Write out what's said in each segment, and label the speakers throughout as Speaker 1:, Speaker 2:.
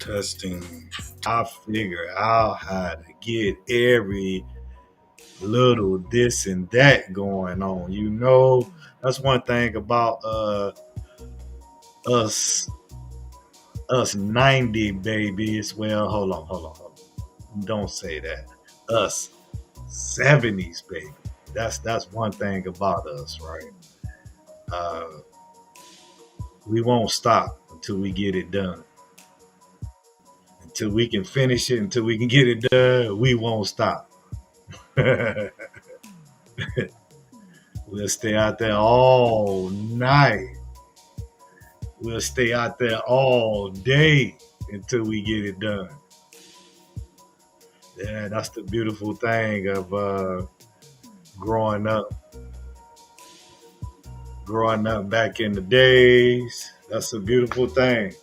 Speaker 1: Testing. I figure out how to get every little this and that going on. That's one thing about us us 90 babies. Well, hold on. Don't say that. Us 70s baby. That's one thing about us, right? Uh, we won't stop until we get it done. Until we can finish it, until we can get it done, we won't stop. We'll stay out there all night. We'll stay out there all day until we get it done. Yeah, that's the beautiful thing of growing up. Growing up back in the days, that's a beautiful thing.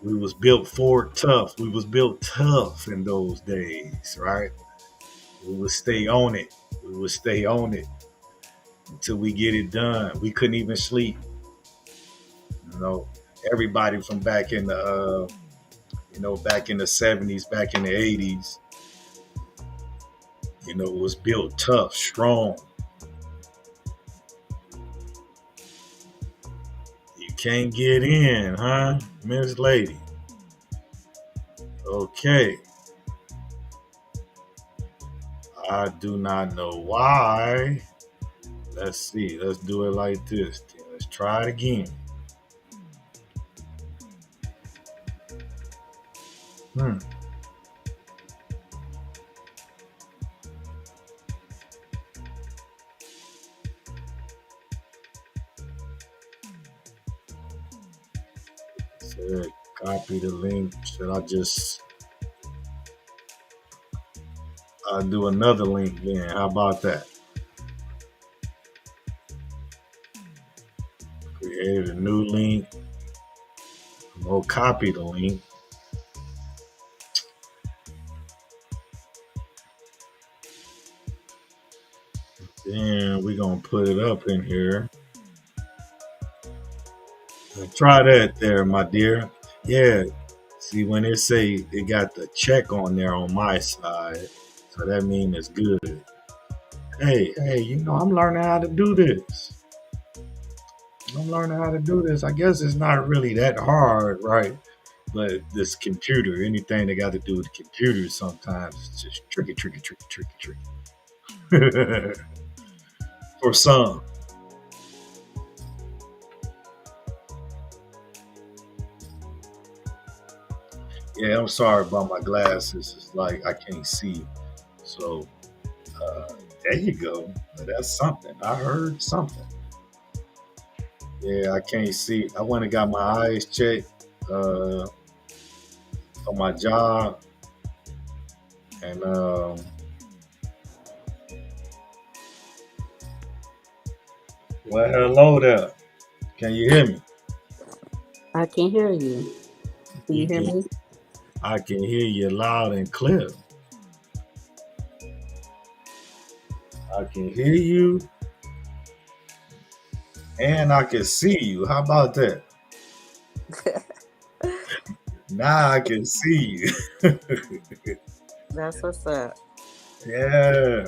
Speaker 1: We was built for tough. We was built tough in those days, right? We would stay on it. We would stay on it until we get it done. We couldn't even sleep. You know, everybody from back in the back in the 70s, back in the 80s, was built tough, strong. You can't get in, huh, Miss Lady? Okay. I do not know why. Let's see. Let's do it like this. Let's try it again. Hmm. Said copy the link. Should I just do another link then? How about that? Create a new link. We'll copy the link. Then we're gonna put it up in here. Try that there, my dear. Yeah. See, when it say it got the check on there on my side, so that means it's good. Hey, I'm learning how to do this. I'm learning how to do this. I guess it's not really that hard, right? But this computer, anything that got to do with computers, sometimes it's just tricky. For some. Yeah, I'm sorry about my glasses. It's like I can't see. So there you go. That's something. I heard something. Yeah, I can't see. I went and got my eyes checked on my job, and well, hello there. Can you hear me?
Speaker 2: I can hear you. Can you
Speaker 1: You
Speaker 2: hear
Speaker 1: can.
Speaker 2: me?
Speaker 1: I can hear you loud and clear. I can hear you, and I can see you. How about that? Now I can see you.
Speaker 2: That's what's up.
Speaker 1: Yeah.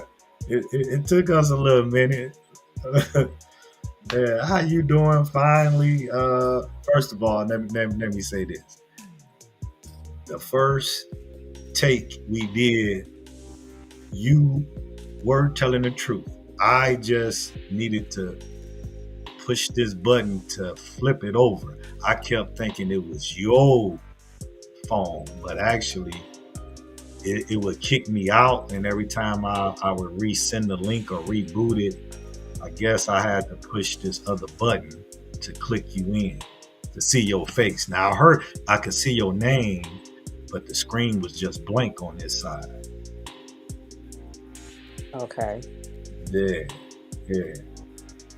Speaker 1: It took us a little minute. Yeah, how you doing finally? First of all, let me say this. The first take we did, you were telling the truth. I just needed to push this button to flip it over. I kept thinking it was your phone, but actually it would kick me out. And every time I would resend the link or reboot it, I guess I had to push this other button to click you in to see your face. Now I could see your name, but the screen was just blank on this side.
Speaker 2: Okay.
Speaker 1: Yeah, yeah.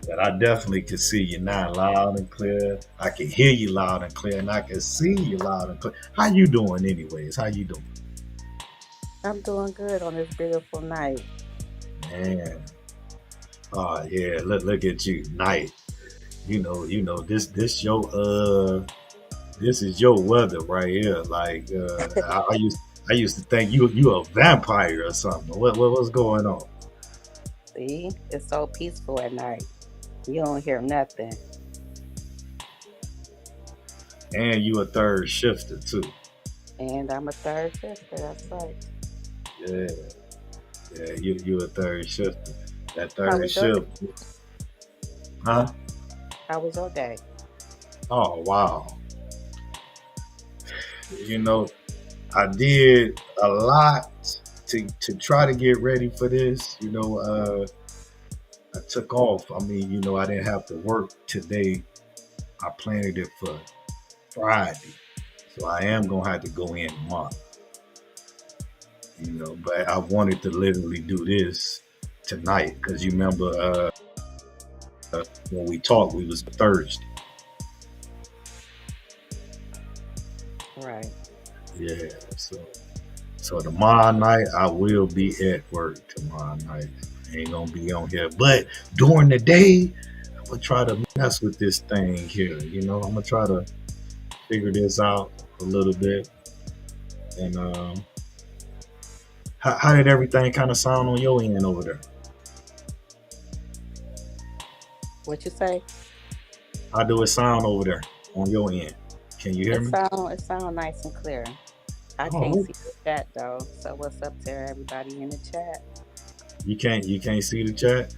Speaker 1: But I definitely could see you now loud and clear. I can hear you loud and clear, and I can see you loud and clear. How you doing anyways? How you doing?
Speaker 2: I'm doing good on this beautiful night.
Speaker 1: Man. Oh yeah, look at you. Night. this your this is your weather right here. Like I used to think you a vampire or something. What's going on?
Speaker 2: See, it's so peaceful at night. You don't hear nothing.
Speaker 1: And you a third shifter too.
Speaker 2: And I'm a third sister. That's right.
Speaker 1: Yeah, yeah, you a third shifter. That
Speaker 2: How
Speaker 1: third
Speaker 2: was your
Speaker 1: shift, huh?
Speaker 2: How was your day?
Speaker 1: Oh wow. You know, I did a lot to try to get ready for this. I took off. I mean, I didn't have to work today. I planned it for Friday, so I am gonna have to go in tomorrow. But I wanted to literally do this tonight because you remember when we talked, we was Thursday.
Speaker 2: Right.
Speaker 1: Yeah, so tomorrow night I will be at work tomorrow night. I ain't gonna be on here, but during the day I'm gonna try to mess with this thing here. I'm gonna try to figure this out a little bit. And how did everything kind of sound on your end over there?
Speaker 2: What you say?
Speaker 1: How do it sound over there on your end? Can you hear
Speaker 2: It
Speaker 1: me?
Speaker 2: sound it sound nice and clear. I can't
Speaker 1: Oh,
Speaker 2: see the chat though. So what's up to everybody in the chat?
Speaker 1: you can't see the chat.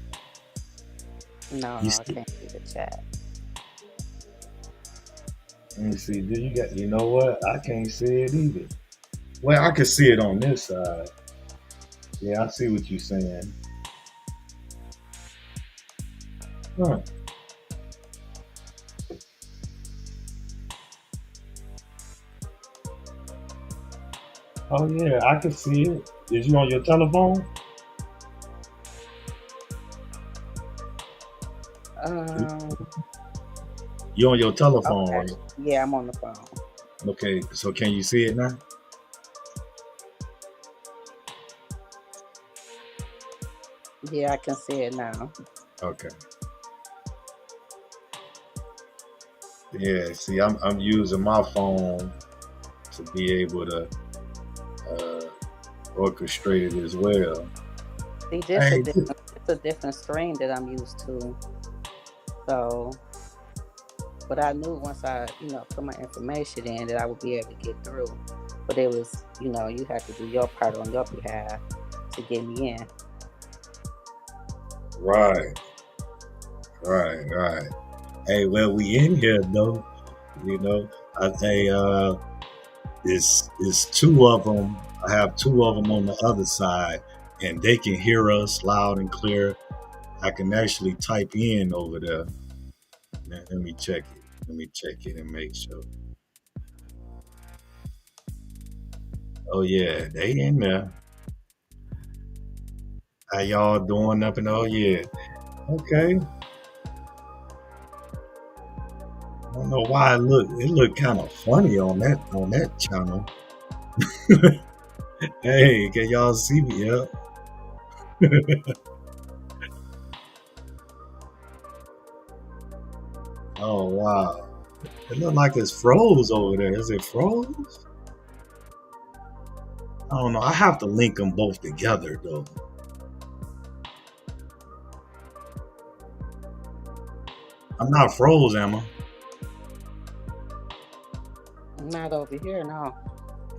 Speaker 2: No,
Speaker 1: You
Speaker 2: I
Speaker 1: see,
Speaker 2: can't see the chat.
Speaker 1: let me see. Do you got? You know what? I can't see it either. Well, I can see it on this side. Yeah, I see what you're saying. Huh. Oh yeah, I can see it. Is you on your telephone?
Speaker 2: Um.
Speaker 1: You on your telephone,
Speaker 2: Okay.
Speaker 1: right?
Speaker 2: Yeah, I'm on the phone.
Speaker 1: Okay, so can you see it now?
Speaker 2: Yeah, I can see it now.
Speaker 1: Okay. Yeah. See, I'm using my phone to be able to uh, orchestrate it as well.
Speaker 2: See, this a
Speaker 1: Hey,
Speaker 2: different. It's a different screen that I'm used to. So, but I knew once I put my information in that I would be able to get through. But it was you had to do your part on your behalf to get me in.
Speaker 1: right, right. Hey, well, we in here though. You know, I say it's two of them. I have two of them on the other side, and they can hear us loud and clear. I can actually type in over there. Let me check it. Let me check it and make sure. Oh yeah, they in there. How y'all doing up and oh yeah. Okay. I don't know why it looked kind of funny on that channel. Hey, can y'all see me? Yeah. Oh wow. It looked like it's froze over there. Is it froze? I don't know. I have to link them both together though. I'm not froze, am I?
Speaker 2: Not over here, no.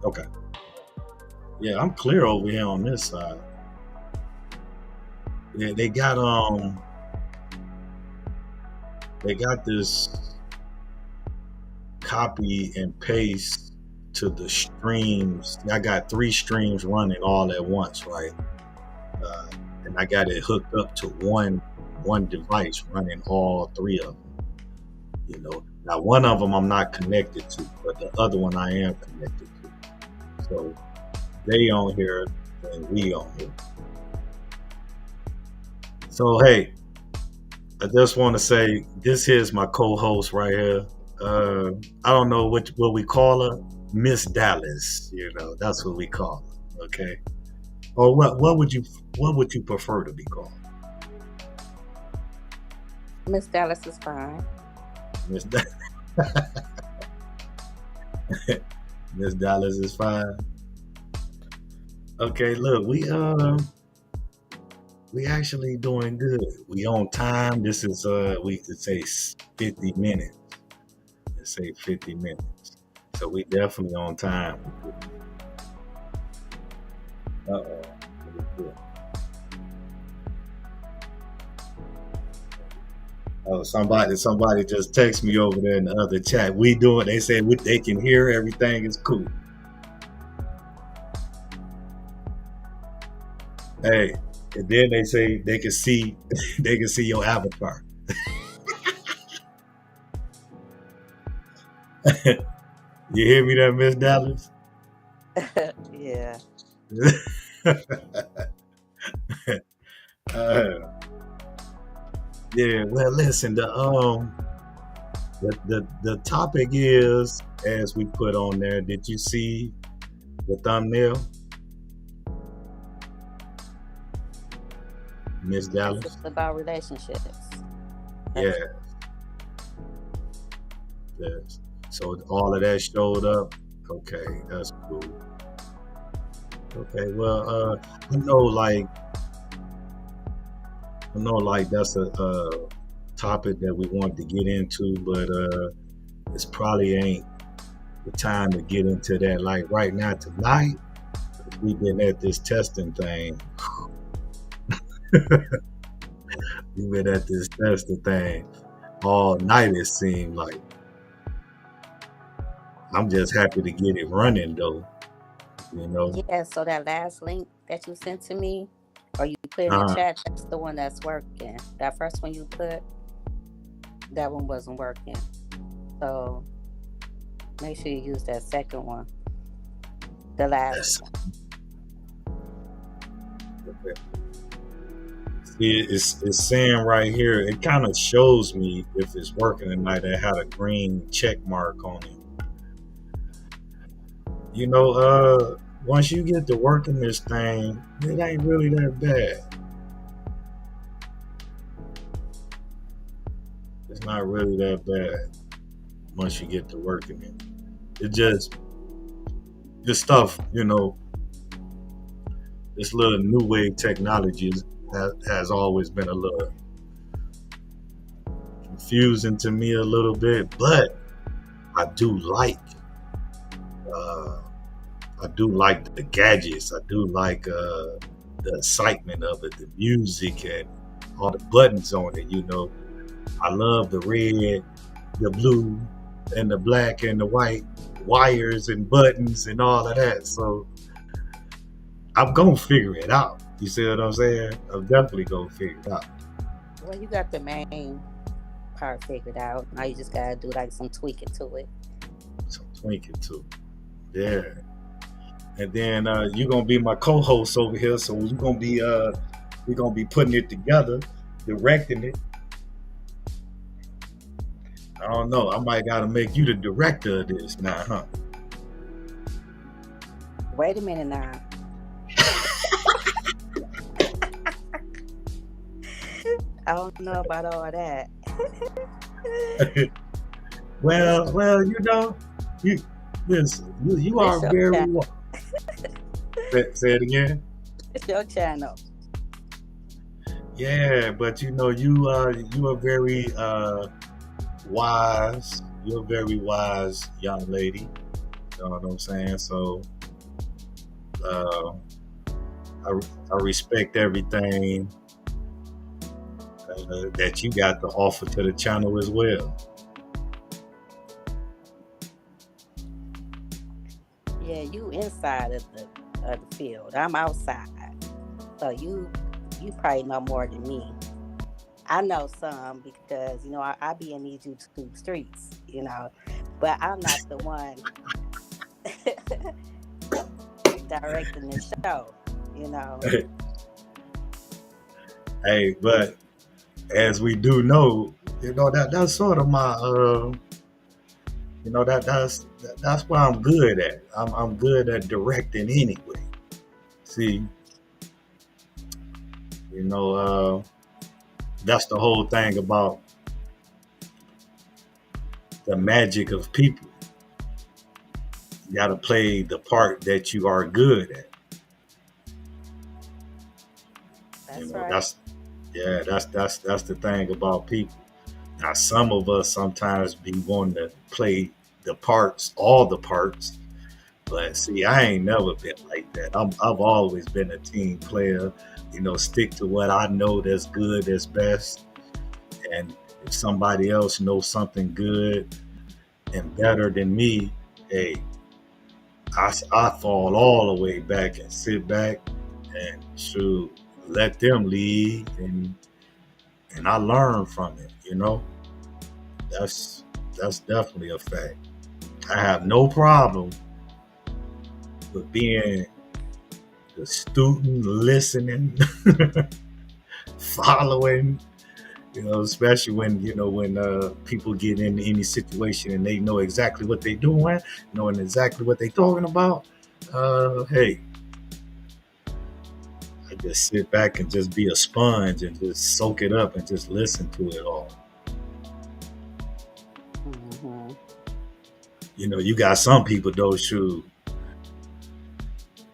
Speaker 1: Okay. Yeah, I'm clear over here on this side. Yeah, they got this copy and paste to the streams. I got three streams running all at once, right? Uh, and I got it hooked up to one device running all three of them. Now one of them I'm not connected to, but the other one I am connected to. So they on here and we on here. So hey, I just want to say this here's my co-host right here. I don't know what we call her, Miss Dallas. That's what we call her. Okay. Or what would you prefer to be called?
Speaker 2: Miss Dallas is fine.
Speaker 1: Miss Miss Dallas is fine. Okay, look, we actually doing good. We on time. This is we could say 50 minutes. Let's say 50 minutes. So we definitely on time. Uh-oh. Oh, somebody just text me over there in the other chat. We doing. They say they can hear everything is cool. Hey, and then they say they can see they can see your avatar. You hear me there, Miss Dallas?
Speaker 2: Yeah.
Speaker 1: uh, yeah. Well, listen. The topic is, as we put on there. Did you see the thumbnail, Miss
Speaker 2: Yes,
Speaker 1: Dallas?
Speaker 2: it's about relationships.
Speaker 1: Yeah.
Speaker 2: That's
Speaker 1: Yes. So all of that showed up. Okay, that's cool. Okay, well, I know, like that's a topic that we want to get into, but it's probably ain't the time to get into that. Like right now, tonight, we've been at this testing thing. We've been at this testing thing all night. It seemed like. I'm just happy to get it running, though. You know.
Speaker 2: yeah. So that last link that you sent to me, or you put in the
Speaker 1: Uh,
Speaker 2: chat, that's the one that's working. That first one you put, that one wasn't working. So make sure you use that second one, the last
Speaker 1: that's
Speaker 2: one.
Speaker 1: okay. It's saying right here. It kind of shows me if it's working tonight. It had a green check mark on it. You know, once you get to working this thing, it ain't really that bad. It's not really that bad once you get to working it. It just the stuff, this little new wave technology has always been a little confusing to me a little bit, but I do like uh, I do like the gadgets. I do like the excitement of it, the music, and all the buttons on it. I love the red, the blue, and the black and the white wires and buttons and all of that. So I'm gonna figure it out. You see what I'm saying? I'm definitely gonna figure it out.
Speaker 2: Well, you got the main part figured out. Now you just gotta do like some tweaking to it.
Speaker 1: So twinking too. Yeah. And then you're gonna be my co-host over here, so we're gonna be putting it together, directing it. I don't know. I might gotta make you the director of this now, huh?
Speaker 2: Wait a minute now. I don't know about all that.
Speaker 1: well, you listen, you are
Speaker 2: It's your
Speaker 1: very
Speaker 2: channel.
Speaker 1: say it again.
Speaker 2: It's your channel.
Speaker 1: Yeah, but you are very wise. You're a very wise young lady. You know what I'm saying? So uh, I respect everything that you got to offer to the channel as well.
Speaker 2: Yeah, you inside of the field. I'm outside. So you probably know more than me. I know some because I be in these YouTube streets. But I'm not the one directing the show.
Speaker 1: Hey, but as we do know, that's sort of my that's what I'm good at. I'm good at directing anyway. See, that's the whole thing about the magic of people. You got to play the part that you are good at.
Speaker 2: That's right.
Speaker 1: That's yeah, that's the thing about people. Now, some of us sometimes be wanting to play the parts, all the parts, but see, I ain't never been like that. I've always been a team player. Stick to what I know that's good, that's best, and if somebody else knows something good and better than me, hey, I fall all the way back and sit back and shoot, let them lead, and I learn from it. That's that's definitely a fact. I have no problem with being the student, listening, following. Especially when people get in any situation and they know exactly what they're doing, knowing exactly what they're talking about. Hey, I just sit back and just be a sponge and just soak it up and just listen to it all.
Speaker 2: Hmm.
Speaker 1: You got some people though, shoot,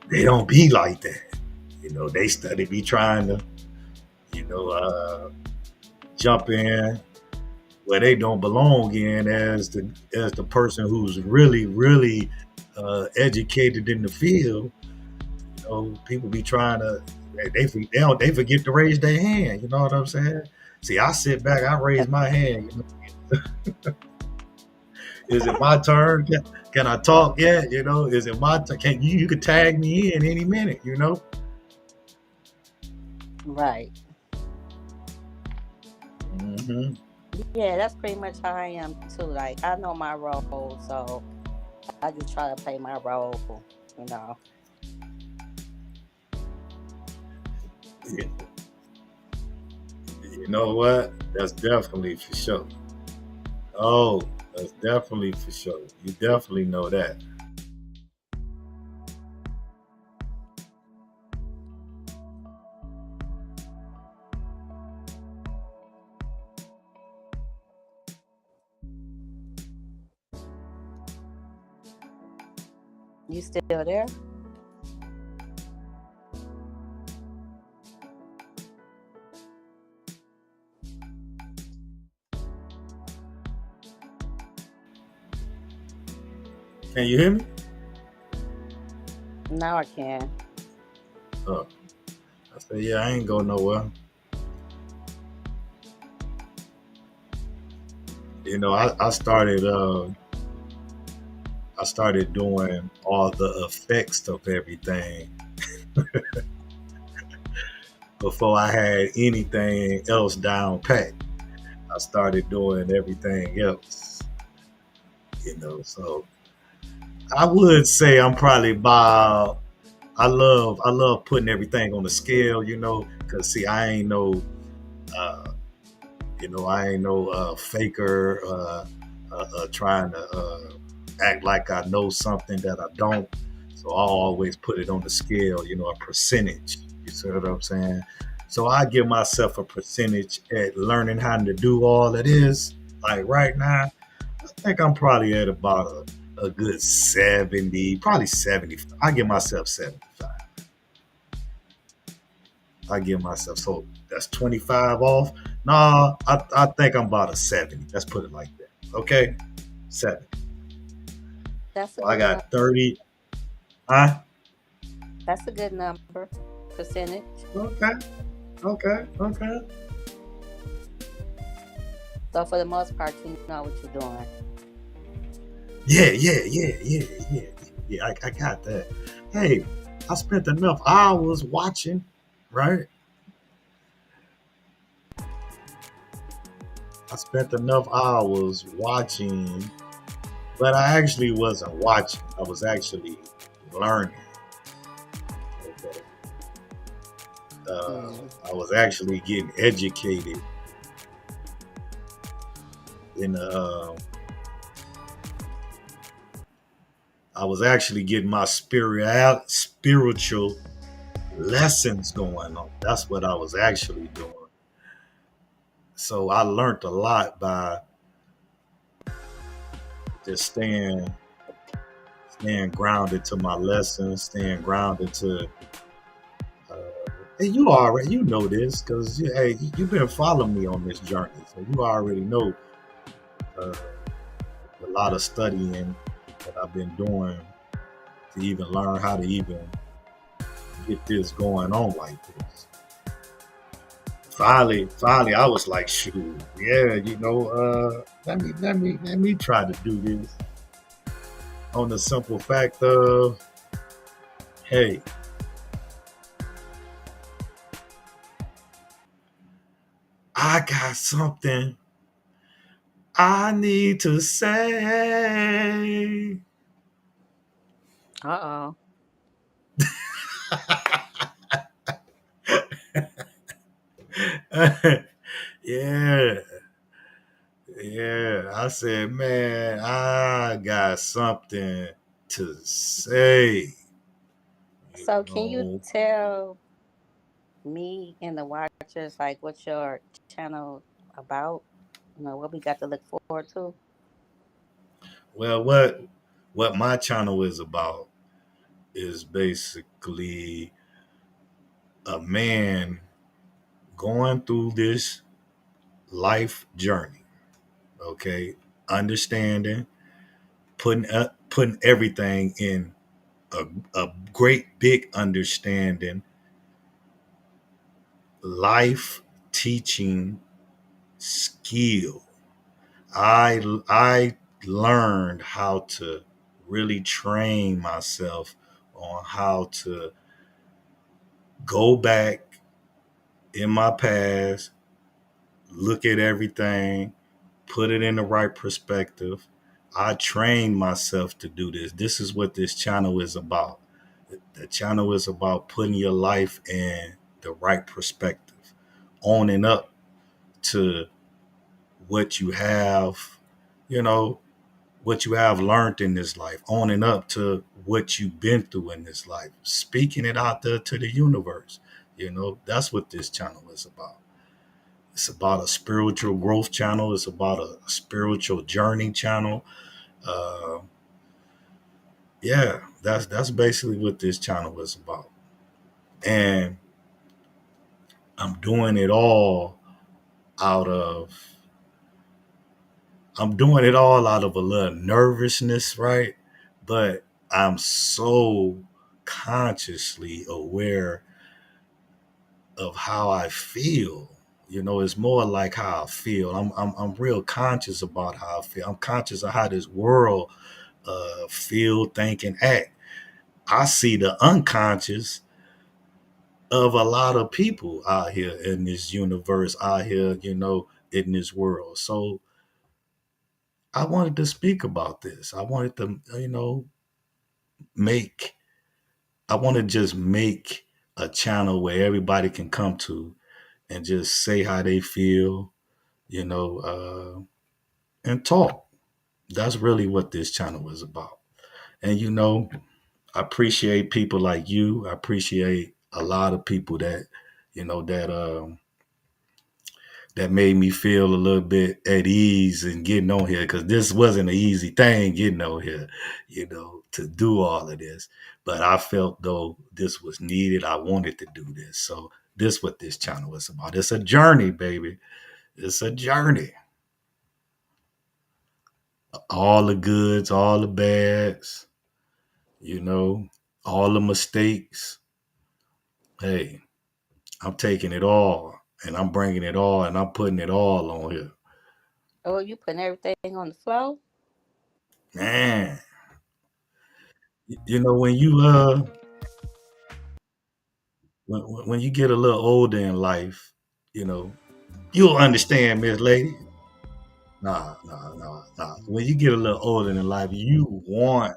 Speaker 1: they don't be like that. They study be trying to, you know, uh, jump in where they don't belong in as the person who's really, really educated in the field. People be trying to they forget to raise their hand. You know what I'm saying? See, I sit back, I raise my hand. Is it my turn? Can I talk yet? Is it my turn? Can you could tag me in any minute?
Speaker 2: Right.
Speaker 1: Hmm.
Speaker 2: Yeah, that's pretty much how I am too. Like I know my role, so I just try to play my role. You know.
Speaker 1: You know what? That's definitely for sure. Oh, that's definitely for sure. You definitely know that.
Speaker 2: You still there?
Speaker 1: Can you hear me?
Speaker 2: Now I can.
Speaker 1: Oh, I said, yeah, I ain't going nowhere. I started doing all the effects of everything before I had anything else down pat. I started doing everything else. So I would say I'm probably about. I love putting everything on the scale, because see, uh, I ain't no faker, trying to act like I know something that I don't. So I always put it on the scale, a percentage. You see what I'm saying? So I give myself a percentage at learning how to do all of this. Like right now, I think I'm probably at about a good 70, probably 70. I give myself 75. I give myself, so that's 25 off. Nah, I think I'm about a 70. Let's put it like that. Okay? 70.
Speaker 2: That's a
Speaker 1: So I
Speaker 2: good number.
Speaker 1: got 30. Huh?
Speaker 2: That's a good number percentage.
Speaker 1: Okay. Okay. Okay.
Speaker 2: So for the most part, you know what you're doing.
Speaker 1: Yeah, yeah, yeah, yeah, yeah. Yeah, I got that. Hey, I spent enough hours watching, right? I spent enough hours watching, but I actually wasn't watching. I was actually learning. Okay. Uh,
Speaker 2: Mm.
Speaker 1: I was actually getting educated in I was actually getting my spiritual lessons going on. That's what I was actually doing. So I learned a lot by just staying grounded to my lessons, staying grounded to. Uh, and you know this because hey, you've been following me on this journey, so you already know uh, a lot of studying that I've been doing to even learn how to even get this going on like this. Finally, I was like, shoot, yeah, let me try to do this on the simple fact of, hey, I got something I need to say.
Speaker 2: Uh-oh.
Speaker 1: Yeah, yeah. I said, man, I got something to say. You
Speaker 2: So can you
Speaker 1: know,
Speaker 2: tell me and the watchers like what your channel about? You know, what we got to look forward to?
Speaker 1: well, what my channel is about is basically a man going through this life journey. Okay, understanding, putting everything in a great big understanding, life teaching skill. I learned how to really train myself on how to go back in my past, look at everything, put it in the right perspective. I trained myself to do this. This is what this channel is about. The channel is about putting your life in the right perspective, owning up to what you have, you know, what you have learned in this life, owning up to what you've been through in this life, speaking it out there to the universe. That's what this channel is about. It's about a spiritual growth channel. It's about a spiritual journey channel. Uh, yeah, that's basically what this channel is about. And I'm doing it all out of I'm doing it all out of a little nervousness, right? But I'm so consciously aware of how I feel. It's more like how I feel. I'm real conscious about how I feel. I'm conscious of how this world feel, think, and act. I see the unconscious of a lot of people out here in this universe, out here, in this world. So I wanted to speak about this. I wanted to, make, I want to just make a channel where everybody can come to and just say how they feel, you know, and talk. That's really what this channel is about. And, I appreciate people like you. I appreciate a lot of people that, that made me feel a little bit at ease in getting on here because this wasn't an easy thing getting on here, to do all of this. But I felt though this was needed. I wanted to do this. So this what this channel is about. It's a journey, baby. It's a journey. All the goods, all the bads, you know, all the mistakes. Hey, I'm taking it all and I'm bringing it all and I'm putting it all on here.
Speaker 2: Oh, you putting everything on the flow?
Speaker 1: Man, when you when you get a little older in life, you know, you'll understand, Miss Lady. Nah. When you get a little older in life, you wanna.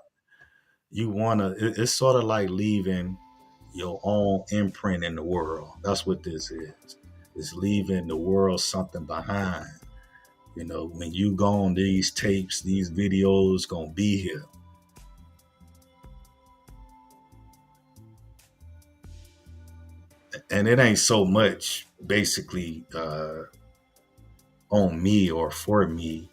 Speaker 1: It's sort of like leaving your own imprint in the world. That's what this is. It's leaving the world something behind. When you go on, these tapes, these videos gonna be here. And it ain't so much basically on me or for me.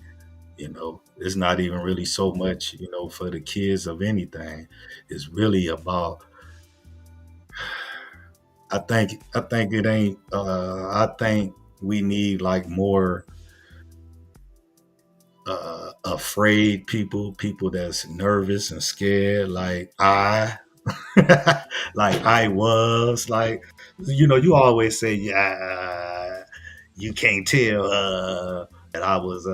Speaker 1: It's not even really so much, for the kids of anything. It's really about. I think it ain't. I think we need like more afraid people that's nervous and scared, like like I was. Like, you always say, yeah, you can't tell that I was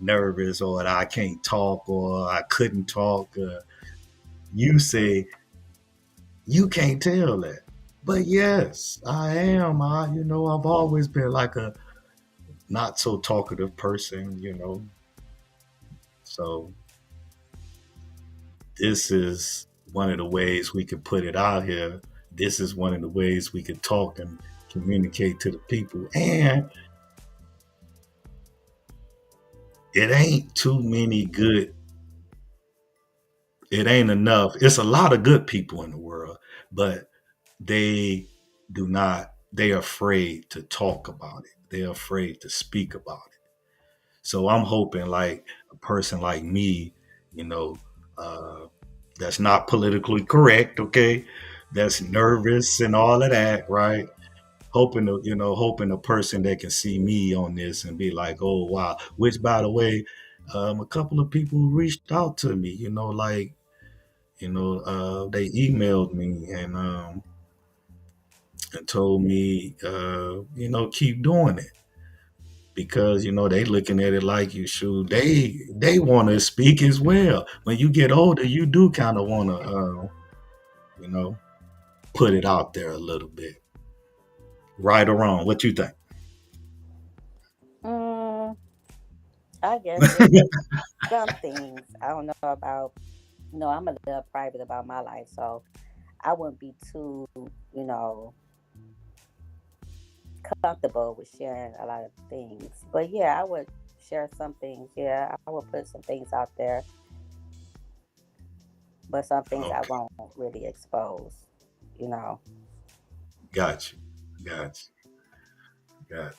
Speaker 1: nervous, or that I can't talk, or I couldn't talk. You say you can't tell that, but yes, I am. I've always been like a not so talkative person. So this is one of the ways we could put it out here. This is one of the ways we could talk and communicate to the people. And it ain't too many good, it ain't enough. It's a lot of good people in the world, but they they're afraid to talk about it. They're afraid to speak about it. So I'm hoping like a person like me, you know, uh, that's not politically correct, okay? That's nervous and all of that, right? Hoping a person that can see me on this and be like, oh wow. Which, by the way, a couple of people reached out to me, like, they emailed me and told me, keep doing it, because they looking at it like you should. They want to speak as well. When you get older, you do kind of want to, you know, put it out there a little bit, right or wrong. What you think?
Speaker 2: Mm, I guess it's some things. I don't know about. I'm a little private about my life, so I wouldn't be too, you know, comfortable with sharing a lot of things. But yeah, I would share some things. Yeah, I would put some things out there, but some things I
Speaker 1: Okay,
Speaker 2: won't really expose. You know.
Speaker 1: got you, got you, got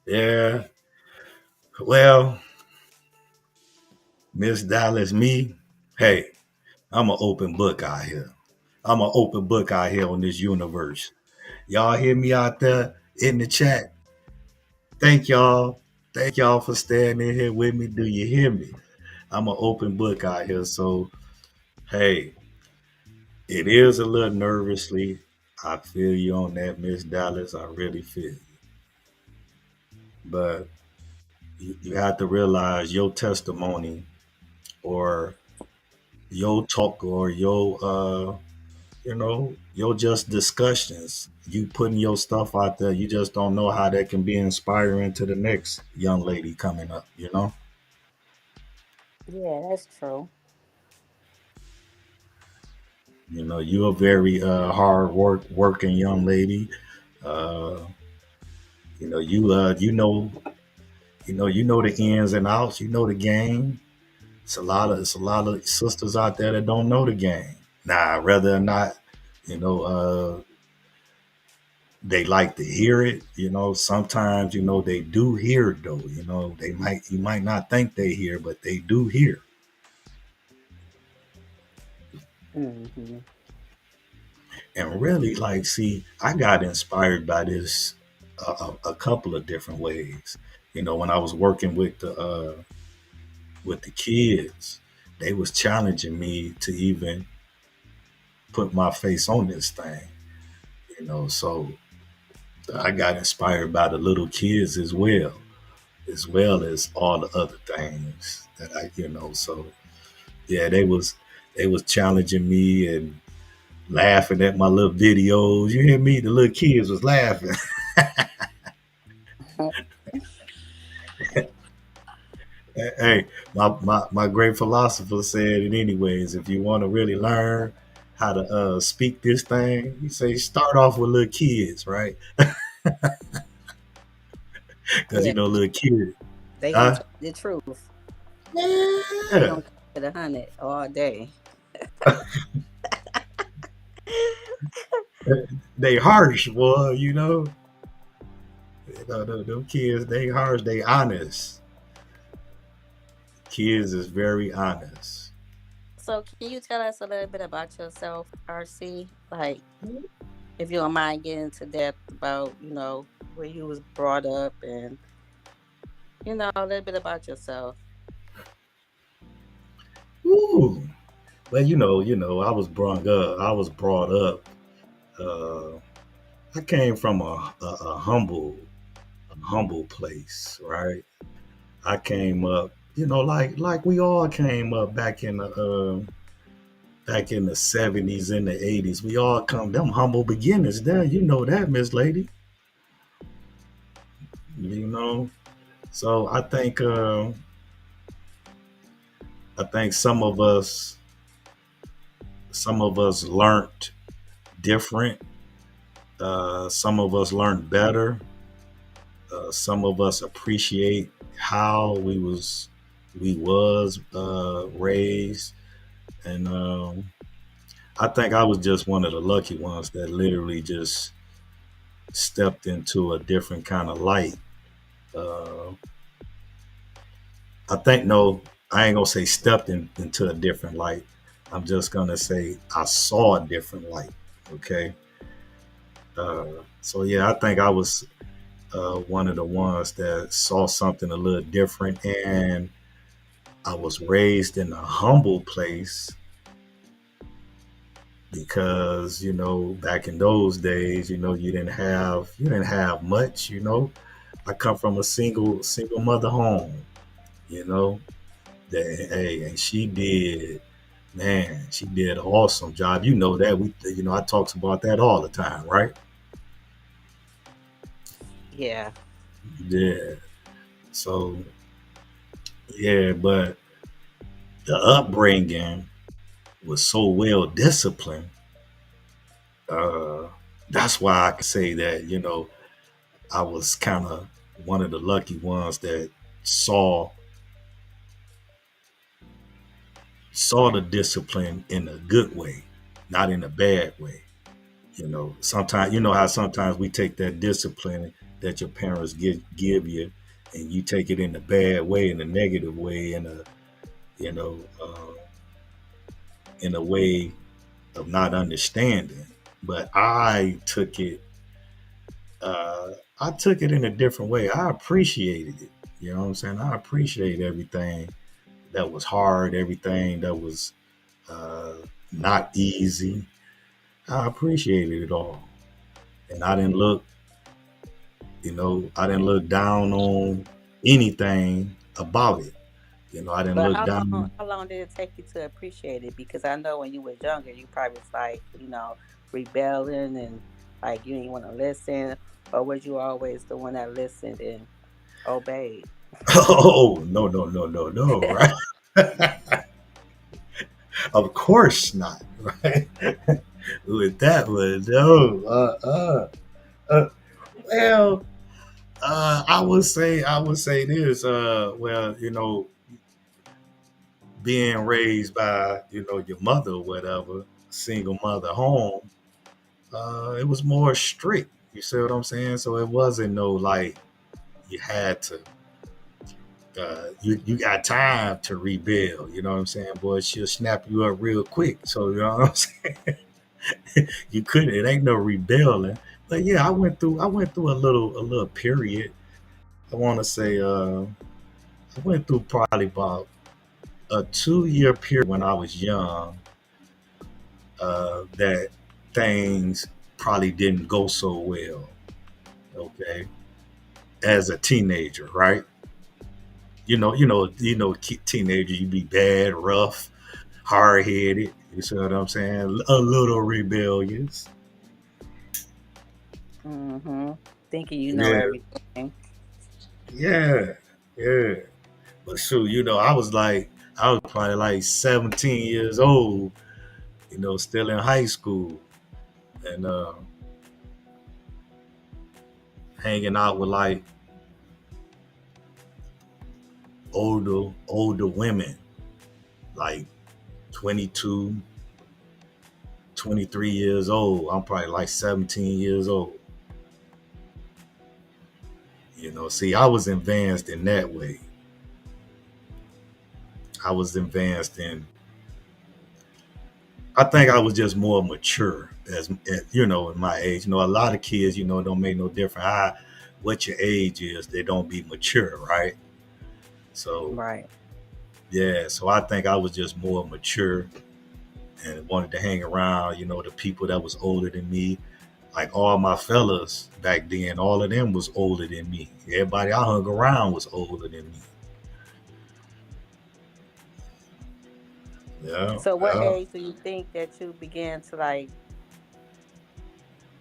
Speaker 1: you. Yeah. Well, Miss Dallas, me, hey, I'm an open book out here. I'm an open book out here on this universe. Y'all hear me out there in the chat? Thank y'all. Thank y'all for staying in here with me. Do you hear me? I'm an open book out here. So, hey, it is a little nervously. I feel you on that, Miss Dallas. I really feel you. But you have to realize your testimony, or your talk, or your just discussions. You putting your stuff out there, you just don't know how that can be inspiring to the next young lady coming up.
Speaker 2: Yeah, that's true.
Speaker 1: You're a very hard working young lady. Uh, you know the ins and outs. You know the game. It's a lot of sisters out there that don't know the game. Now, whether or not you know they like to hear it. Sometimes they do hear it though. You might not think they hear, but they do hear.
Speaker 2: Hmm.
Speaker 1: And really, like, see, I got inspired by this a couple of different ways. When I was working with the kids, they was challenging me to even put my face on this thing. So I got inspired by the little kids as well as all the other things that So yeah, they was challenging me and laughing at my little videos. You hear me? The little kids was laughing. Hey, my great philosopher said it anyways. If you want to really learn how to speak this thing, you say start off with little kids, right? Because
Speaker 2: Yeah,
Speaker 1: little kids,
Speaker 2: they gonna
Speaker 1: huh?
Speaker 2: tell you the truth. They
Speaker 1: Yeah,
Speaker 2: gonna keep it 100 all day.
Speaker 1: they harsh, boy. Them kids, they harsh, they honest. kids is very honest.
Speaker 2: So can you tell us a little bit about yourself, RC? Like, if you don't mind getting into depth about, where you was brought up and, a little bit about yourself.
Speaker 1: Ooh. Well, I was brought up. I was brought up. Uh, I came from a humble place, right? I came up, like we all came up back in the 70s and the 80s. We all come them humble beginnings there. You know that, Miss Lady. You know. So I think some of us learned different. Some of us learned better. Some of us appreciate how we was raised, and I think I was just one of the lucky ones that literally just stepped into a different kind of light. Uh, I think no, I ain't gonna say stepped into a different light. I'm just gonna say I saw a different light. Okay. Uh, so yeah, I think I was one of the ones that saw something a little different, and I was raised in a humble place because back in those days, you didn't have much. I come from a single mother home. You know that hey, and she did. Man, she did an awesome job. You know that I talks about that all the time, right?
Speaker 2: Yeah.
Speaker 1: Yeah. So yeah, but the upbringing was so well disciplined. Uh, that's why I can say that I was kind of one of the lucky ones that saw saw the discipline in a good way, not in a bad way. Sometimes how sometimes we take that discipline that your parents give you, and you take it in a bad way, in a negative way, you know in a way of not understanding. But I took it in a different way. I appreciated it. You know what I'm saying? I appreciate everything that was hard, everything that was uh, not easy. I appreciated it all, and I didn't look down on anything about it. I didn't
Speaker 2: But
Speaker 1: look
Speaker 2: how long
Speaker 1: down.
Speaker 2: how long did it take you to appreciate it? Because I know when you was younger, you probably was like, rebelling and like you didn't want to listen, or was you always the one that listened and obeyed?
Speaker 1: Oh no, no, no, no, no, right? Of course not, right? With that one, no. Uh, well, I would say this. Well, being raised by your mother or whatever, single mother home, it was more strict. You see what I'm saying? So it wasn't no like you had to. You got time to rebuild. You know what I'm saying, boy? She'll snap you up real quick. So you know what I'm saying. You couldn't. It ain't no rebelling. But yeah, I went through a little period. I want to say I went through probably about a 2 year period when I was young, that things probably didn't go so well. Okay, as a teenager, right? Teenager, you be bad, rough, hard headed. You see what I'm saying? A little rebellious.
Speaker 2: Mm-hmm. Thinking you know
Speaker 1: Yeah,
Speaker 2: everything.
Speaker 1: yeah, yeah. But shoot, I was probably like 17 years old, still in high school, and hanging out with like older women, like 22, 23 years old. I'm probably like 17 years old. See, I was advanced in that way. I was advanced in. I think I was just more mature in my age. A lot of kids, don't make no difference what your age is. They don't be mature, right? So
Speaker 2: Right.
Speaker 1: yeah, so I think I was just more mature and wanted to hang around, the people that was older than me. Like all my fellas back then, all of them was older than me. Everybody I hung around was older than me. Yeah,
Speaker 2: So what
Speaker 1: yeah.
Speaker 2: age do you think that you began to like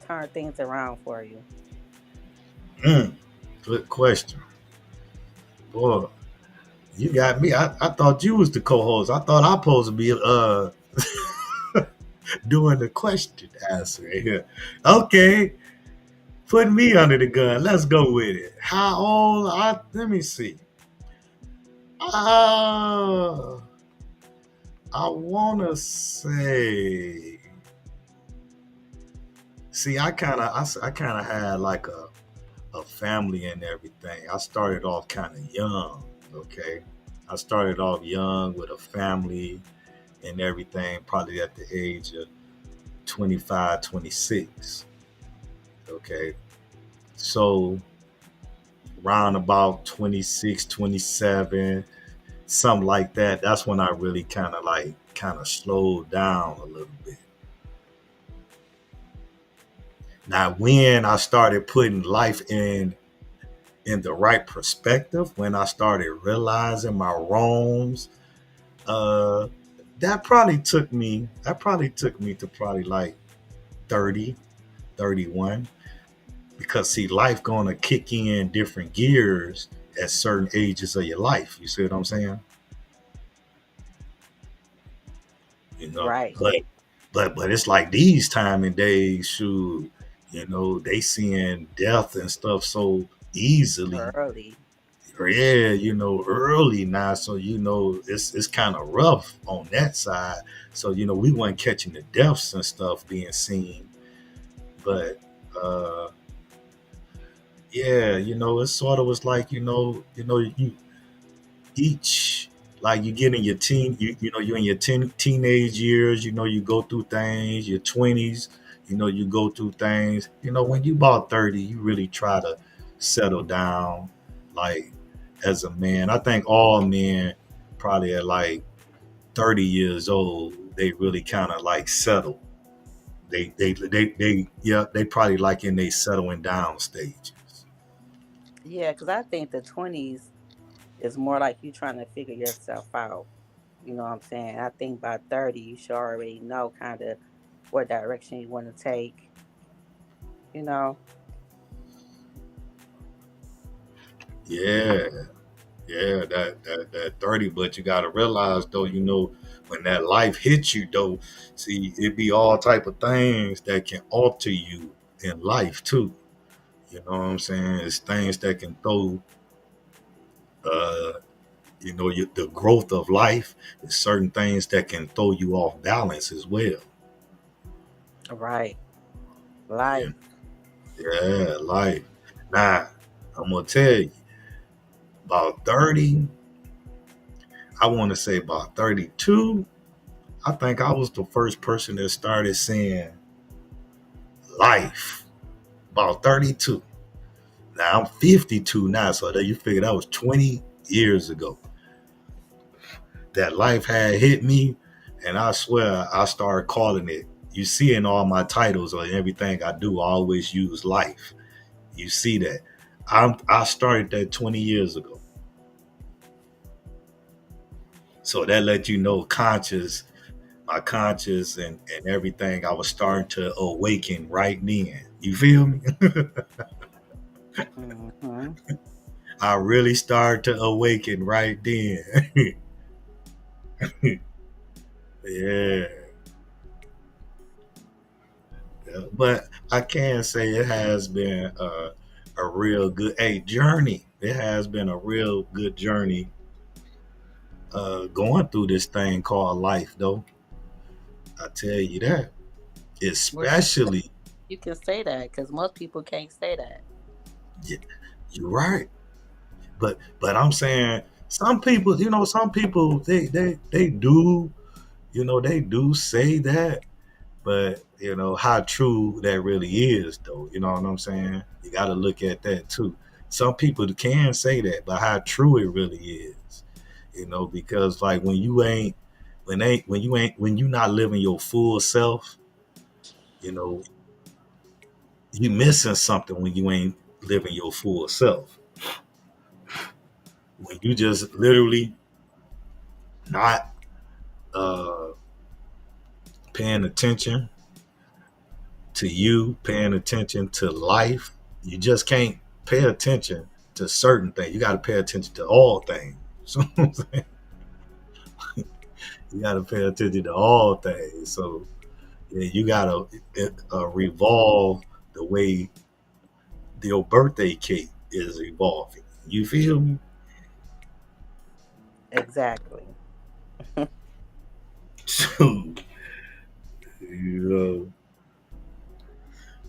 Speaker 2: turn things around for you?
Speaker 1: Mm, good question. Boy, you got me. I thought you was the co-host. I thought I supposed to be doing the question answer here. Okay, put me under the gun. Let's go with it. How old? Let me see. Uh, I wanna say. See, I kind of had like a family and everything. I started off kind of young. Okay, I started off young with a family and everything, probably at the age of 25, 26. Okay, so round about 26, 27, something like that. That's when I really kind of slowed down a little bit. Now, when I started putting life in the right perspective, when I started realizing my wrongs, uh, that probably took me to probably like 30, 31. Because see, life gonna kick in different gears at certain ages of your life. You see what I'm saying? You know,
Speaker 2: Right.
Speaker 1: but it's like these time and days, shoot, they seeing death and stuff so easily.
Speaker 2: Early.
Speaker 1: Yeah, early now, so it's kind of rough on that side. So we weren't catching the deaths and stuff being seen, but yeah, it sort of was like you each like you get in your you're in your teenage years, you go through things, your 20s, you go through things. When you about 30, you really try to settle down, like as a man. I think all men probably at like 30 years old, they really kind of like settle. Yeah, they probably like in they settling down stages.
Speaker 2: Yeah, because I think the 20s is more like you trying to figure yourself out. You know what I'm saying? I think by 30, you should already know kind of what direction you want to take. You know?
Speaker 1: Yeah, yeah, that 30, but you gotta realize though, when that life hits you though, see, it be all type of things that can alter you in life too. You know what I'm saying? It's things that can throw uh the growth of life. There's certain things that can throw you off balance as well.
Speaker 2: Right.
Speaker 1: Yeah,
Speaker 2: Life.
Speaker 1: yeah, life. Now, I'm gonna tell you, about 30, I wanna say about 32, I think I was the first person that started saying life. About 32. Now I'm 52 now, so that you figure that was 20 years ago. That life had hit me, and I swear I started calling it. You see in all my titles or everything I do, I always use life. You see that. I started that 20 years ago. So that let you know my conscious and everything, I was starting to awaken right then. You feel me?
Speaker 2: Hmm.
Speaker 1: I really started to awaken right then. Yeah. Yeah. But I can say it has been a real good journey. It has been a real good journey going through this thing called life, though. I tell you that.
Speaker 2: Well,
Speaker 1: Especially,
Speaker 2: you can say that because most people can't say that.
Speaker 1: yeah, you're right. But I'm saying some people, some people they do, they do say that, but how true that really is, though. You know what I'm saying? You got to look at that too. Some people can say that, but how true it really is, because like when you not living your full self, you know, you missing something when you ain't living your full self. When you just literally not uh, paying attention to you, paying attention to life, you just can't pay attention to certain things. You got to pay attention to all things. So you got to pay attention to all things. So yeah, you got to revolve the way your birthday cake is evolving. You feel me?
Speaker 2: Exactly.
Speaker 1: So, you know,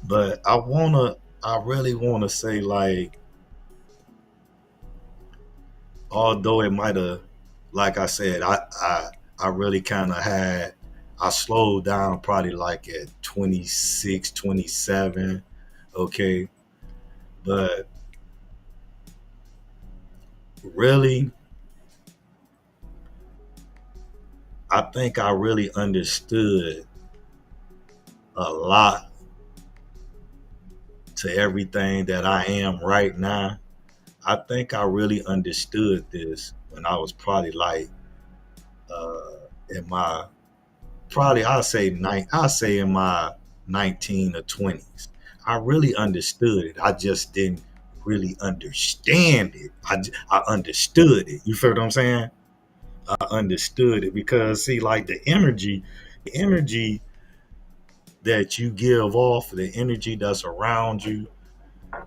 Speaker 1: but I really wanna say, like, although it might have, like I said, I really kind of I slowed down probably like at 26, 27. Okay. But really, I think I really understood a lot to everything that I am right now. I think I really understood this when I was probably like in my probably I'll say in my 19 or 20s. I really understood it. I just didn't really understand it. I understood it. You feel what I'm saying? I understood it because see, like the energy that you give off, the energy that's around you,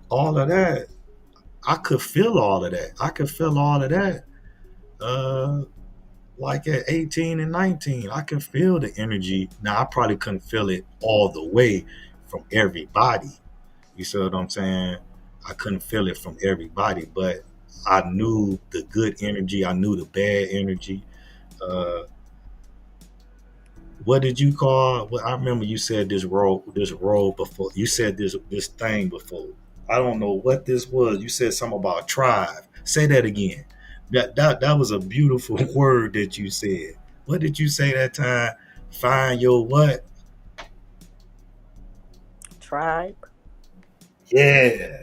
Speaker 1: all of that, I could feel all of that. I could feel all of that. Uh, like at 18 and 19, I can feel the energy. Now, I probably couldn't feel it all the way from everybody. You see what I'm saying? I couldn't feel it from everybody, but I knew the good energy. I knew the bad energy. Uh, what did you call? Well, I remember you said this role before. You said this thing before. I don't know what this was. You said something about tribe. Say that again. That was a beautiful word that you said. What did you say that time? Find your what?
Speaker 2: Tribe.
Speaker 1: Yeah.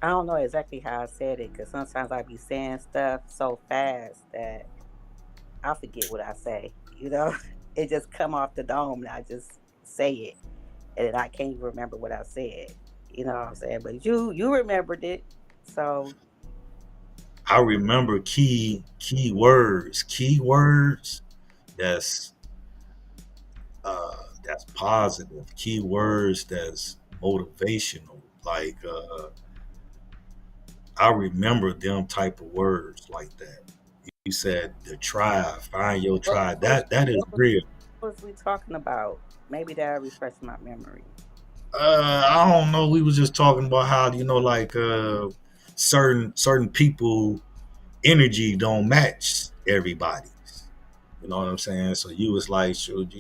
Speaker 2: I don't know exactly how I said it because sometimes I be saying stuff so fast that I forget what I say. It just come off the dome and I just say it, and then I can't even remember what I said. You know what I'm saying? But you remembered it, so
Speaker 1: I remember key words that's that's positive, keywords that's motivational. Like I remember them type of words like that. You said the tribe, find your
Speaker 2: what
Speaker 1: tribe.
Speaker 2: was
Speaker 1: That is
Speaker 2: what was,
Speaker 1: real.
Speaker 2: what was we talking about? Maybe that refresh my memory.
Speaker 1: I don't know. We was just talking about how like certain people energy don't match everybody's. You know what I'm saying? So you was like, should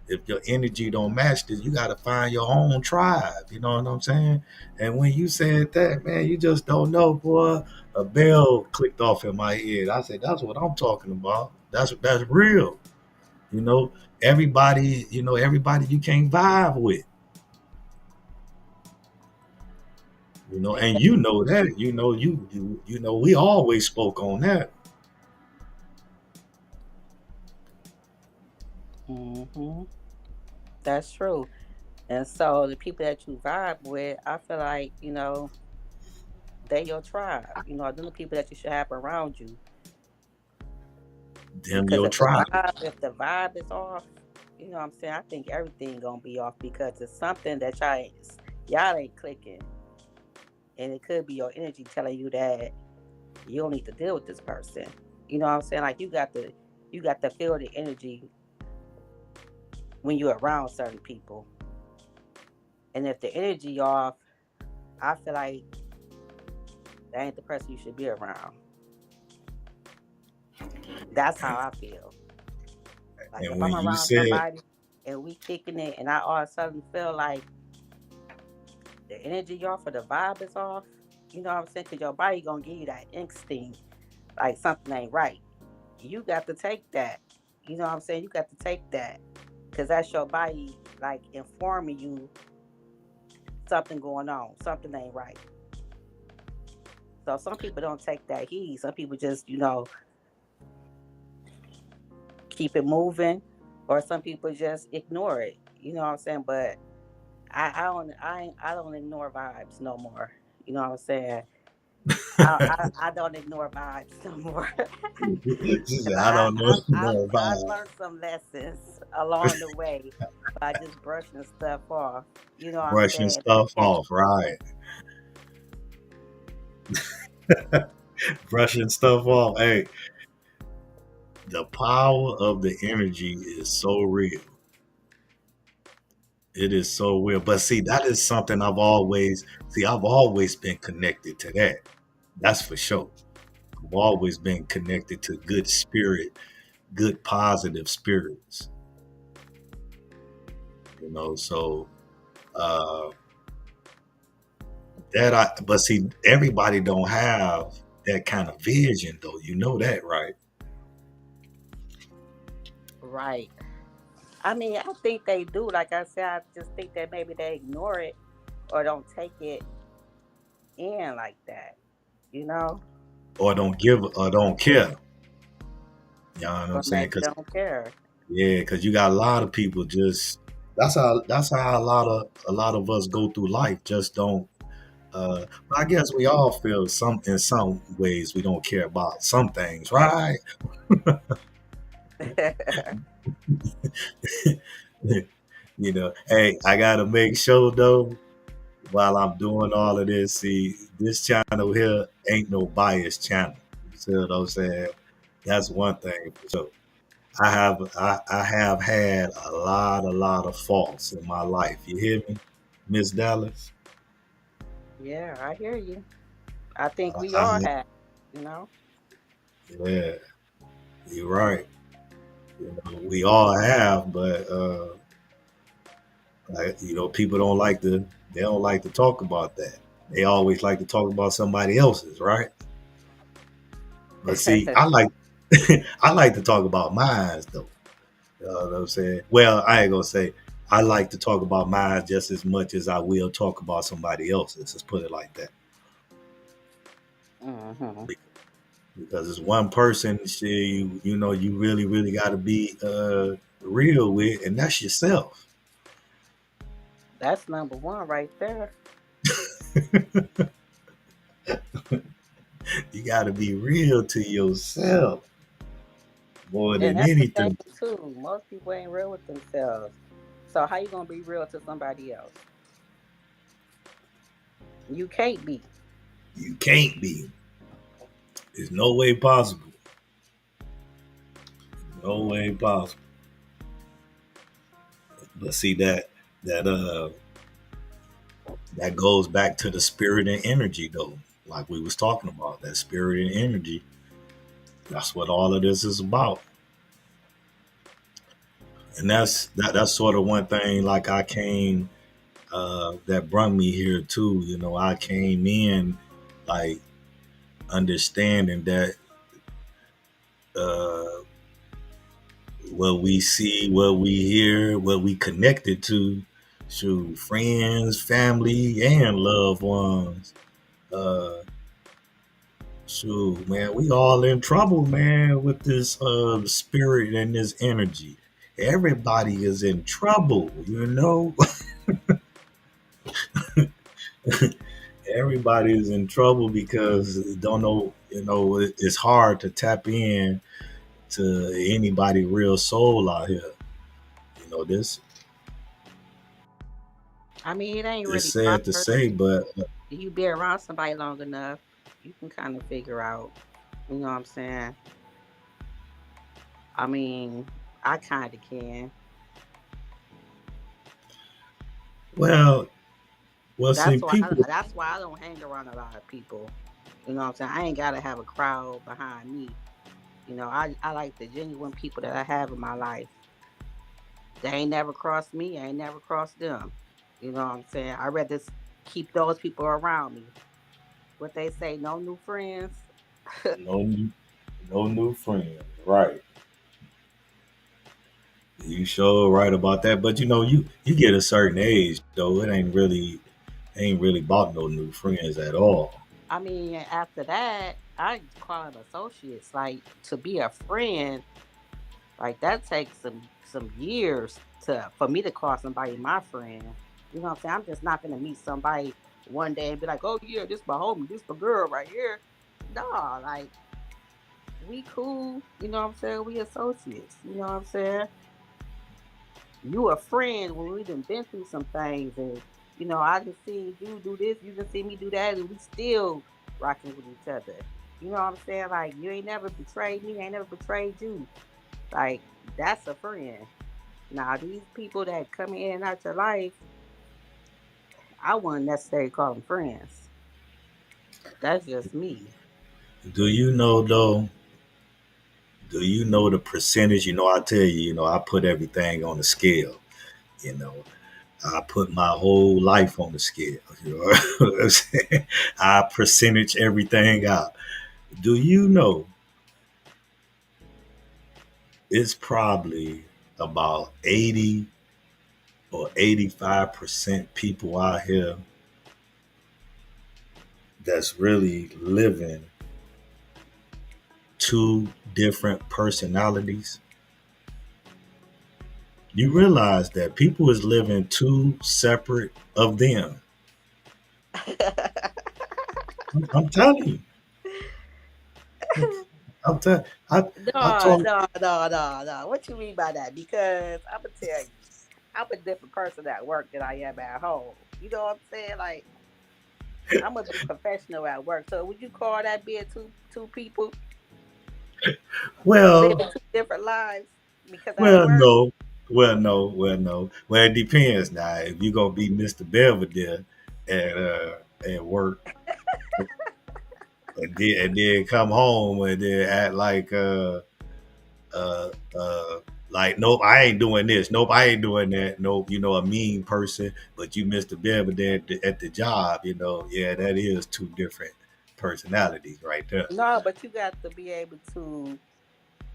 Speaker 1: if your energy don't match this, you got to find your own tribe. You know what I'm saying? And when you said that, man, you just don't know, boy. A bell clicked off in my head. I said, that's what I'm talking about. That's real. You know, everybody you can't vibe with. And you know that. We always spoke on that.
Speaker 2: Hmm. That's true. And so the people that you vibe with, I feel like they your tribe. They're the people that you should have around you.
Speaker 1: Them
Speaker 2: Because
Speaker 1: your tribe.
Speaker 2: if the vibe is off, what I'm saying, I think everything gonna be off because it's something that y'all ain't clicking, and it could be your energy telling you that you don't need to deal with this person. You know what I'm saying? Like you got to feel the energy when you're around certain people, and if the energy off, I feel like that ain't the person you should be around. That's how I feel. Like
Speaker 1: And
Speaker 2: if
Speaker 1: when
Speaker 2: I'm
Speaker 1: you
Speaker 2: around
Speaker 1: said,
Speaker 2: somebody and we kicking it, and I all of a sudden feel like the energy off or the vibe is off, you know what I'm saying? Because your body gonna give you that instinct, like something ain't right. You got to take that. You know what I'm saying? You got to take that because that's your body like informing you something going on, something ain't right. So some people don't take that heed. Some people just, keep it moving, or some people just ignore it. You know what I'm saying? But I don't ignore vibes no more. You know what I'm saying? I don't ignore vibes no more.
Speaker 1: she said,
Speaker 2: 'Cause
Speaker 1: I don't know, no
Speaker 2: I
Speaker 1: vibe.
Speaker 2: learned some lessons along the way by just brushing stuff off. You know what I'm
Speaker 1: Brushing
Speaker 2: saying? And
Speaker 1: stuff
Speaker 2: catch.
Speaker 1: off, right? Brushing stuff off. Hey, the power of the energy is so real. It is so real. But see, that is something I've always been connected to that. That's for sure. I've always been connected to good spirit, good positive spirits, so uh but see, everybody don't have that kind of vision though. You know that, right?
Speaker 2: Right. I mean, I think they do. Like I said, I just think that maybe they ignore it or don't take it in like that. You know,
Speaker 1: Or don't give or don't care. You know what I'm
Speaker 2: or
Speaker 1: saying?
Speaker 2: maybe
Speaker 1: Because
Speaker 2: don't care.
Speaker 1: yeah, because you got a lot of people just that's how a lot of us go through life. Just don't. I guess we all feel some in some ways we don't care about some things, right? Hey, I gotta make sure though, while I'm doing all of this, see, this channel here ain't no biased channel. You see what I'm saying? That's one thing. So I have had a lot of faults in my life. You hear me, Miss Dallas?
Speaker 2: Yeah, I hear you. I think we all
Speaker 1: I
Speaker 2: have. You know.
Speaker 1: Yeah, you're right. We all have, but people don't like to talk about that. They always like to talk about somebody else's, right? But see, I like I like to talk about mine though. You know what I'm saying? Well, I ain't gonna say I like to talk about mine just as much as I will talk about somebody else's. Let's put it like that.
Speaker 2: Hmm.
Speaker 1: Because it's one person you really, really gotta be real with, and that's yourself.
Speaker 2: That's number one right there.
Speaker 1: You gotta be real to yourself more
Speaker 2: And
Speaker 1: than
Speaker 2: that's the thing
Speaker 1: anything.
Speaker 2: too. Most people ain't real with themselves. So how you gonna be real to somebody else? You can't be.
Speaker 1: You can't be. There's no way possible. No way possible. But see that goes back to the spirit and energy though. Like we was talking about, that spirit and energy. That's what all of this is about. And that's sort of one thing like I came that brought me here too. I came in like understanding that uh what we see, what we hear, what we connected to friends, family, and loved ones. Uh, man, we all in trouble, man, with this spirit and this energy. Everybody is in trouble. Everybody is in trouble because they don't know. It's hard to tap in to anybody real soul out here. This
Speaker 2: I mean, it ain't
Speaker 1: it's
Speaker 2: really
Speaker 1: sad to
Speaker 2: hard.
Speaker 1: say, but
Speaker 2: You be around somebody long enough, you can kind of figure out. You know what I'm saying? I mean, I kind of can.
Speaker 1: well, see,
Speaker 2: That's why.
Speaker 1: people.
Speaker 2: That's why I don't hang around a lot of people. You know what I'm saying? I ain't gotta have a crowd behind me. I like the genuine people that I have in my life. They ain't never crossed me. I ain't never crossed them. You know what I'm saying? I rather keep those people around me. What they say, no new friends.
Speaker 1: No new, no new friends. Right. You sure right about that. But you get a certain age though, it ain't really bought no new friends at all.
Speaker 2: I mean, after that, I call them associates. Like to be a friend, like that takes some years to for me to call somebody my friend. You know what I'm saying? I'm just not gonna meet somebody one day and be like, oh yeah, this my homie, this my girl right here. No, like we cool. You know what I'm saying? We associates. You know what I'm saying? You a friend when we done been through some things, and I just seen you do this, you just see me do that, and we still rocking with each other. You know what I'm saying? Like you ain't never betrayed me, I ain't never betrayed you. Like that's a friend. Now these people that come in and out your life, I wouldn't necessarily call them friends. That's just me.
Speaker 1: Do you know though? Do you know the percentage? I tell you, I put everything on the scale. You know, I put my whole life on the scale. You know what I'm saying? I percentage everything out. Do you know it's probably about 80 or 85% people out here that's really living two different personalities? You realize that people is living two separate of them. I'm telling you. I'm telling. I
Speaker 2: No,
Speaker 1: told.
Speaker 2: no, no, no, no. What you mean by that? Because I'm gonna tell you, I'm a different person at work than I am at home. You know what I'm saying? Like I'm gonna be professional at work. So would you call that being two people
Speaker 1: Well,
Speaker 2: living two different lives? Because at
Speaker 1: well,
Speaker 2: work,
Speaker 1: no. Well, no. Well, no. Well, it depends. Now, if you're gonna be Mr. Belvedere at work, and then come home and then act uh, like, nope, I ain't doing this. Nope, I ain't doing that. Nope, a mean person, but you Mr. Belvedere at the job. Yeah, that is two different personalities right there.
Speaker 2: no, but you got to be able to,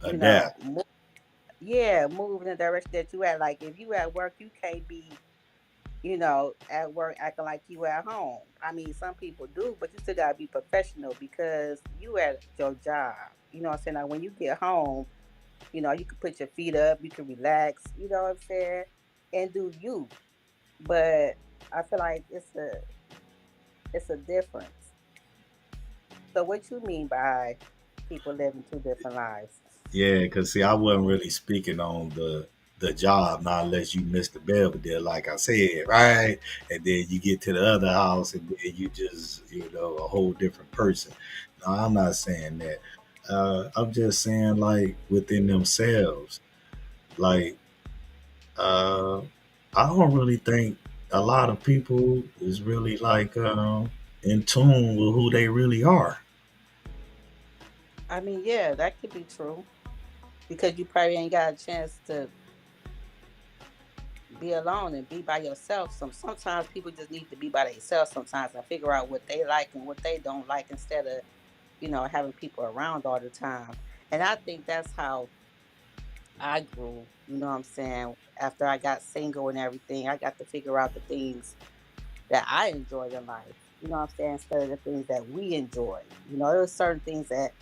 Speaker 1: Adapt.
Speaker 2: yeah, move in the direction that you at. Like if you at work, you can't be, at work acting like you at home. I mean, some people do, but you still gotta be professional because you at your job. You know what I'm saying? Like when you get home, you can put your feet up, you can relax, you know what I'm saying, and do you. But I feel like it's a difference. So what you mean by people living two different lives?
Speaker 1: Yeah, because see, I wasn't really speaking on the job, not unless you Mr. Belvedere, like I said, right? And then you get to the other house, and then you just, a whole different person. No, I'm not saying that. I'm just saying, like, within themselves. Like, uh, I don't really think a lot of people is really like in tune with who they really are.
Speaker 2: I mean, yeah, that could be true because you probably ain't got a chance to be alone and be by yourself. Sometimes people just need to be by themselves sometimes and figure out what they like and what they don't like instead of having people around all the time. And I think that's how I grew. You know what I'm saying? After I got single and everything, I got to figure out the things that I enjoyed in life. You know what I'm saying? Instead of the things that we enjoy. There were certain things that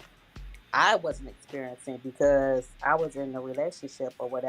Speaker 2: I wasn't experiencing because I was in a relationship or whatever.